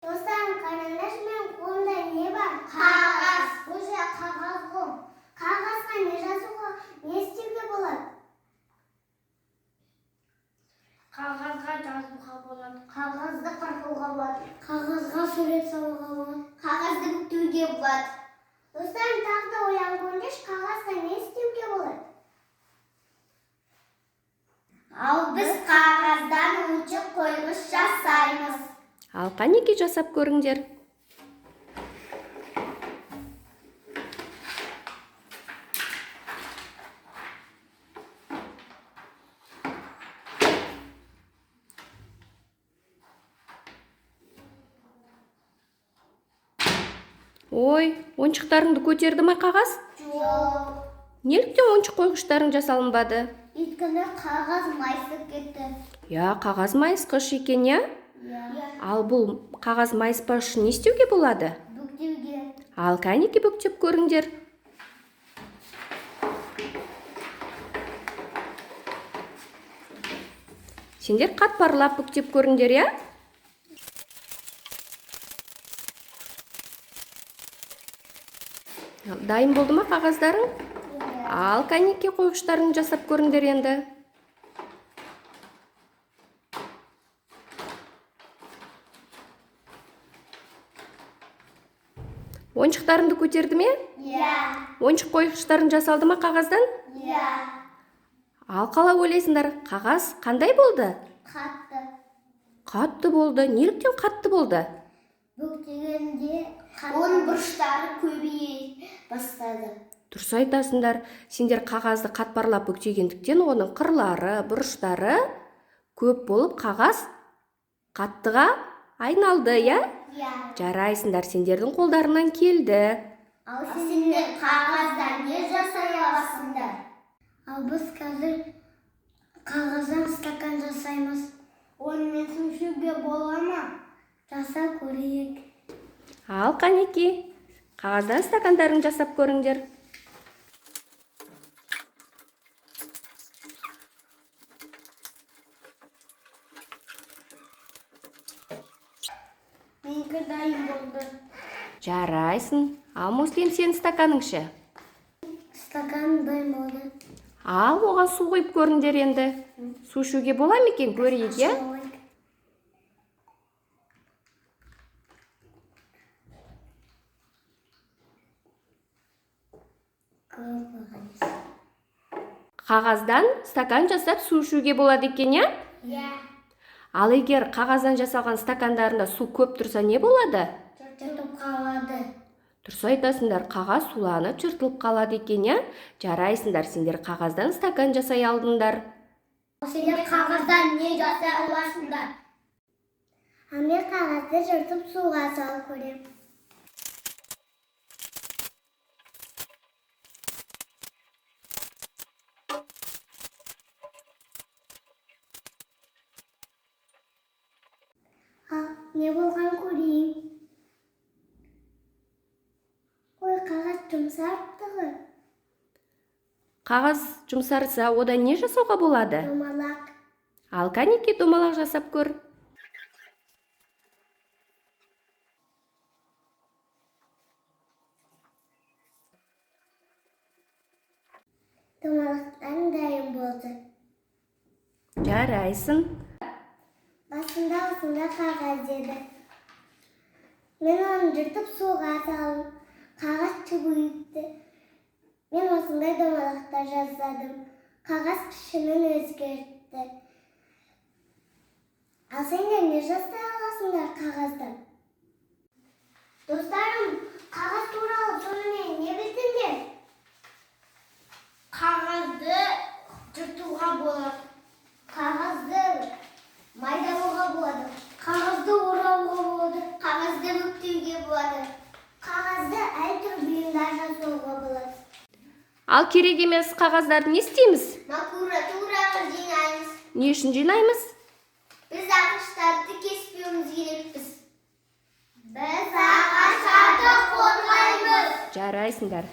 Dostlarım, kardeş benim қолымда не бар? Қағаз. Уже қағаз ғой. Қағазға не жазуға, не істеуге болады? Қағазға жазуға болады. Қағазды қырқуға болады. Қағазға сурет салуға болады. Қағазды бүктеуге болады. Достарым, тағы да ойланып көріңдерші, қағазға не істеуге болады? Ал біз қағаздан ойыншық қойғыш жасаймыз. Ал қанеке жасап көріңдер. Ой, ойыншықтарыңды көтерді ме қағаз? Жоқ. Неліктен ойыншық қойғыштарың жасалынбады? Өйткені қағаз майысып кетті. Я, қағаз майысқыш екен, я? Ал бұл қағаз майыспас үшін не істеуге болады? Бүктеуге. Ал қанеке бүктеп көріңдер. Сендер қатпарлап бүктеп көріңдер, я? Дайын болды ма қағаздарың? Ал қанеке қойғыштарың жасап көріңдер енді. Ойыншықтарыңды көтерді ме? Иә. Ойыншық қойғыштарың жасалды ма қағаздан? Иә. Ал қалай ойлайсыңдар, қағаз қандай болды? Қатты. Қатты болды. Неліктен қатты болды? Бүктегенде оның бұрыштары көбейе бастады. Дұрыс айтасыңдар. Сендер қағазды қатпарлап бүктегендіктен оның қырлары, бұрыштары көп болып қағаз қаттыға айналды, я? Иә. Жарайсыңдар, сендердің қолдарынан келді. Ал сендер қағаздан не жасай аласыңдар? Ал біз қазір қағаздан стакан жасаймыз. Онымен су ішуге бола ма? Жасап көрейік. Ал қанеке, қағаздан стакандарын жасап көріңдер. Менікі дайын болды. Жарайсың. Ал Муслим, сен стаканыңшы. Стакан дайын болды. Ал оған су құйып көріңдер енді. Су ішуге бола ма екен, көрейік, я? Қағаздан стакан жасап су ішуге болады екен, я? Иә. Ал егер қағаздан жасалған стакандарында су көп тұрса не болады? Жыртылып қалады. Дұрыс айтасыңдар, қағаз суланып жыртылып қалады екен, я? Жарайсыңдар, сендер қағаздан стакан жасай алдыңдар. Сендер қағаздан не жасай аласыңдар? Мен қағазды жыртып суға салып көремін. Не болған көрейін? Ой, қағаз жұмсарыпты ғой. Қағаз жұмсарса, одан не жасауға болады? Домалақ. Ал қанеке домалақ жасап көр. Домалақтарым дайын болды. Жарайсың. Басында осында қағаз еді. Мен оны жыртып суға салып, қағаз чүбейіпті. Мен осындай домалақтар жасадым. Қағаз пішімін өзгертті. Ал сендер не жасай аласыңдар қағаздан? Достарым, қағаз туралы сонымен не білдіңдер? Қағазды жыртуға болады. Қағазды майдалауға болады. Қағазды орауға болады. Қағазды бүктеуге болады. Қағазды әртүрлі бұйымдар жасауға болады. Ал керек емес қағаздарды не істейміз? Макулатураға жинаймыз. Не үшін жинаймыз? Біз ағаштарды кеспеуіміз керекпіз. Біз ағаштарды қорғаймыз. Жарайсыңдар.